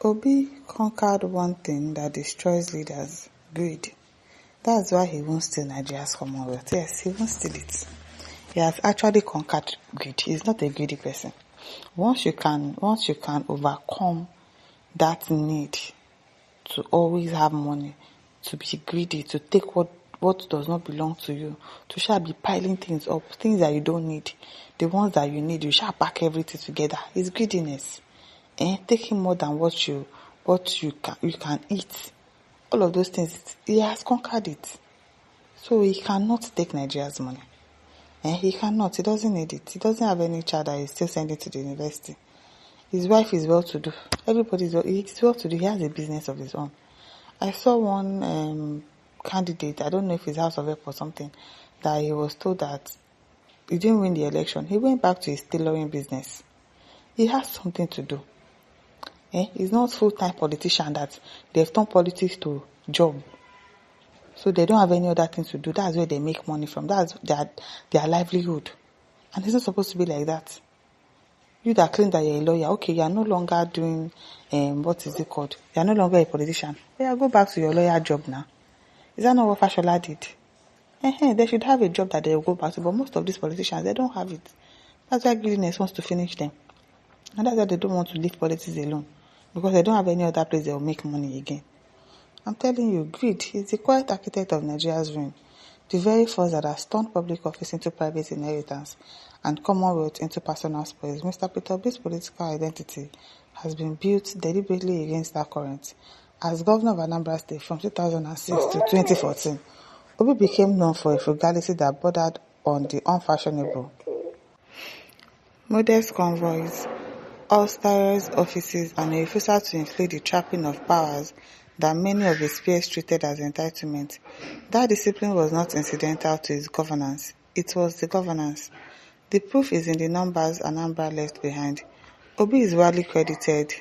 Obi conquered one thing that destroys leaders: greed. That's why he won't steal Nigeria's Commonwealth. Yes, he won't steal it. He has actually conquered greed. He's not a greedy person. Once you can overcome that need to always have money, to be greedy, to take what does not belong to you, to shall be piling things up, things that you don't need, the ones that you need, you shall pack everything together. It's greediness. Taking more than what you can eat. All of those things, he has conquered it. So he cannot take Nigeria's money. He cannot. He doesn't need it. He doesn't have any child that he's still sending to the university. His wife is well-to-do. He's well-to-do. He has a business of his own. I saw one candidate, I don't know if it's House of Rep or something, that he was told that he didn't win the election. He went back to his tailoring business. He has something to do. He's not full-time politician that they've turned politics to job. So they don't have any other thing to do. That's where they make money from. That's their livelihood. And it's not supposed to be like that. You that claim that you're a lawyer, okay, you're no longer doing, what is it called? You're no longer a politician. Yeah, go back to your lawyer job now. Is that not what Fashola did? They should have a job that they'll go back to, but most of these politicians, they don't have it. That's why greediness wants to finish them. And that's why they don't want to leave politics alone. Because they don't have any other place they'll make money again. I'm telling you, greed is the quiet architect of Nigeria's ruin. The very force that has turned public office into private inheritance and commonwealth into personal spoils. Mr. Peter Obi's political identity has been built deliberately against that current. As governor of Anambra State from 2006 to 2014, Obi became known for a frugality that bordered on the unfashionable. Modest convoys, austere offices, and a refusal to inflate the trapping of powers that many of his peers treated as entitlement. That discipline was not incidental to his governance. It was the governance. The proof is in the numbers Anambra left behind. Obi is widely credited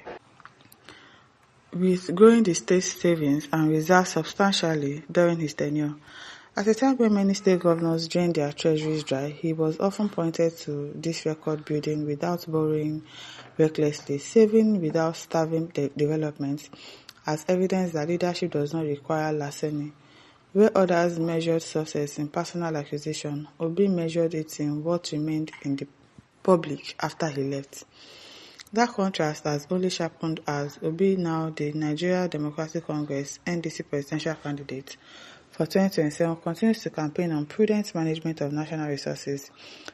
with growing the state's savings and reserves substantially during his tenure. At a time when many state governors drained their treasuries dry, he was often pointed to this record building without borrowing recklessly, saving without starving development, as evidence that leadership does not require larceny. Where others measured success in personal acquisition, Obi measured it in what remained in the public after he left. That contrast has only sharpened as Obi, now the Nigeria Democratic Congress NDC presidential candidate for 2027, continues to campaign on prudent management of national resources,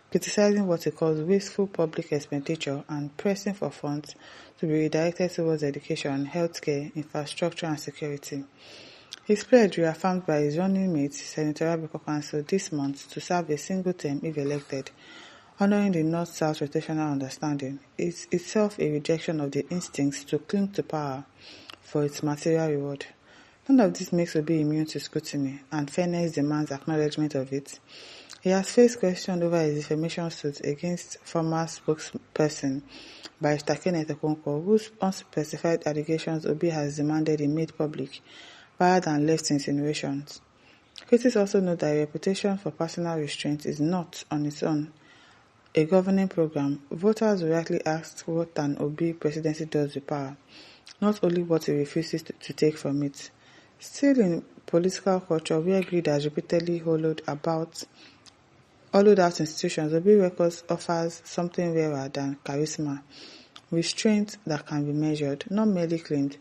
criticizing what he calls wasteful public expenditure and pressing for funds to be redirected towards education, healthcare, infrastructure and security. His pledge, reaffirmed by his running mate, Senatorial Beko Council this month, to serve a single term if elected, honoring the North-South rotational understanding, is itself a rejection of the instincts to cling to power for its material reward. None of this makes Obi immune to scrutiny, and fairness demands acknowledgement of it. He has faced question over his defamation suit against former spokesperson Barrister Kenneth Okonkwo, whose unspecified allegations Obi has demanded he made public, rather than left insinuations. Critics also note that a reputation for personal restraint is not, on its own, a governing program. Voters will rightly ask what an Obi presidency does with power, not only what he refuses to take from it. Still, in political culture where greed has repeatedly hollowed out institutions, Obi records offers something rarer than charisma, restraint that can be measured, not merely claimed.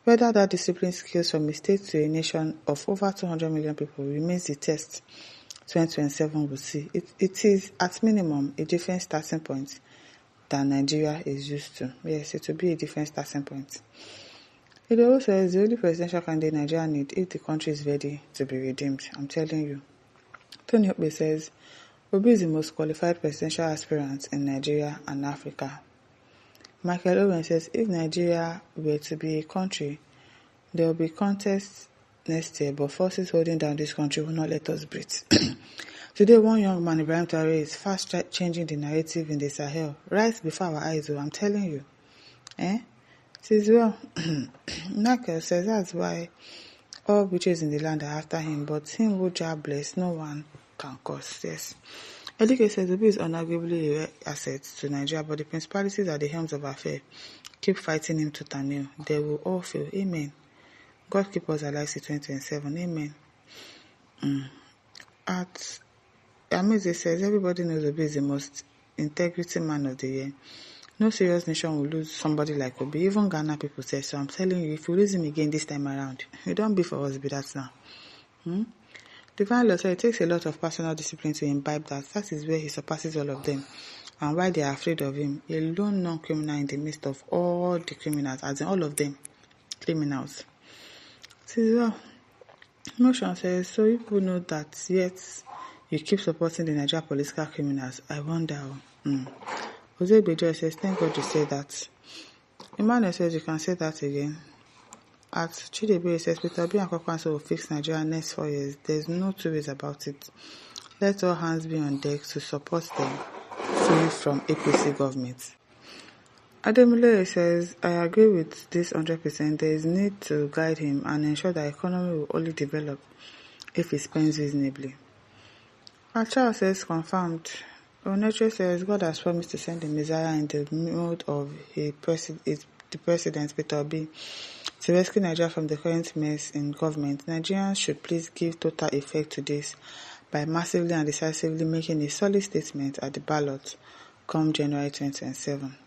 Whether that discipline scales from a state to a nation of over 200 million people remains the test 2027 will see. It is, at minimum, a different starting point than Nigeria is used to. Yes, it will be a different starting point. It also says the only presidential candidate Nigeria needs if the country is ready to be redeemed. I'm telling you. Tony Hope says, Obi is the most qualified presidential aspirant in Nigeria and Africa. Michael Owen says, if Nigeria were to be a country, there will be contests next year, but forces holding down this country will not let us breathe. Today, one young man, Ibrahim Traore, is fast changing the narrative in the Sahel, right before our eyes. I'm telling you. Says, well, Michael says that's why all witches in the land are after him, but him who Jah bless, no one can curse. Yes. Elike says Obi is unarguably a asset to Nigeria, but the principalities are the helms of affair. keep fighting him tooth and nail. They will all fail. Amen. God keep us alive to 2027. Amen. At Amaze says, everybody knows Obi is the most integrity man of the year. No serious nation will lose somebody like Obi. Even Ghana people say so. I'm telling you, if we lose him again this time around, it don't be for us, be that now. Divine Lord said it takes a lot of personal discipline to imbibe that. That is where he surpasses all of them. And why they are afraid of him. A lone non-criminal in the midst of all the criminals, as in all of them, criminals. Says, well, Motion says, so you people know that, yet you keep supporting the Nigerian political criminals. I wonder. Jose Bejo says, thank God you said that. Emmanuel says, you can say that again. At Chidebe says, Peter Obi and Kwakwanso will fix Nigeria next 4 years. There's no two ways about it. Let all hands be on deck to support them free from APC government. Ademule says, I agree with this 100%. There is need to guide him and ensure that the economy will only develop if he spends reasonably. Achao says, confirmed. Oneche says, God has promised to send the Messiah in the mode of the President, Peter Obi, to rescue Nigeria from the current mess in government. Nigerians should please give total effect to this by massively and decisively making a solid statement at the ballot come January 2027.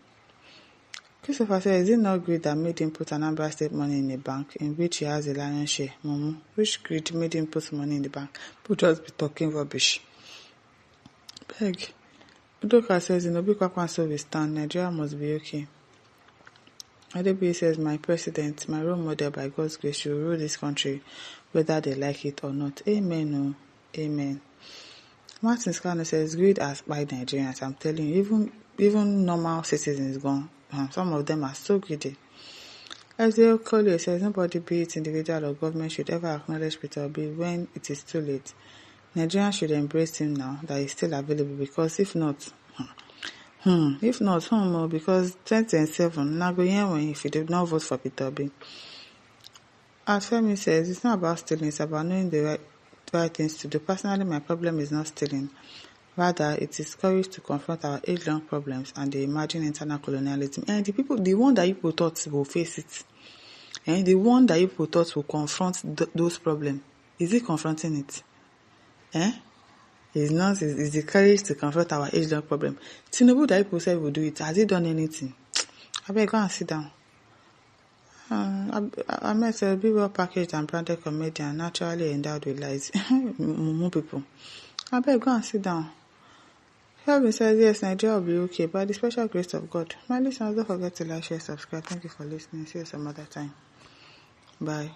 Christopher says, is it not greed that made him put Anambra State money in a bank in which he has a lion's share? Which greed made him put money in the bank? People just be talking rubbish. Beg. Udoka says, in Obi Kwakwanso we stand, Nigeria must be okay. Adebi says, my president, my role model by God's grace, should rule this country whether they like it or not. Amen. Amen. Martin Scano says, greed has by Nigerians. I'm telling you, even normal citizens gone. Some of them are so greedy. Ezio Collier says, nobody, be it individual or government, should ever acknowledge Peter Obi when it is too late. Nigerians should embrace him now that he's still available, because if not, because 2027, now go when if you did not vote for Peter Obi. As Femi says, it's not about stealing, it's about knowing the right things to do. Personally, my problem is not stealing. Rather, it is courage to confront our age-long problems and the emerging internal colonialism. And the one that you thought will face it, and the one that you thought will confront those problems, is he confronting it? It's not. It's the courage to confront our age-long problem. Tinubu that people said will do it. Has he done anything? I better go and sit down. I met a be well packaged and branded comedian, naturally endowed with lies. More people. I better go and sit down. Heaven says, yes, Nigeria will be okay, by the special grace of God. My listeners, don't forget to like, share, subscribe. Thank you for listening. See you some other time. Bye.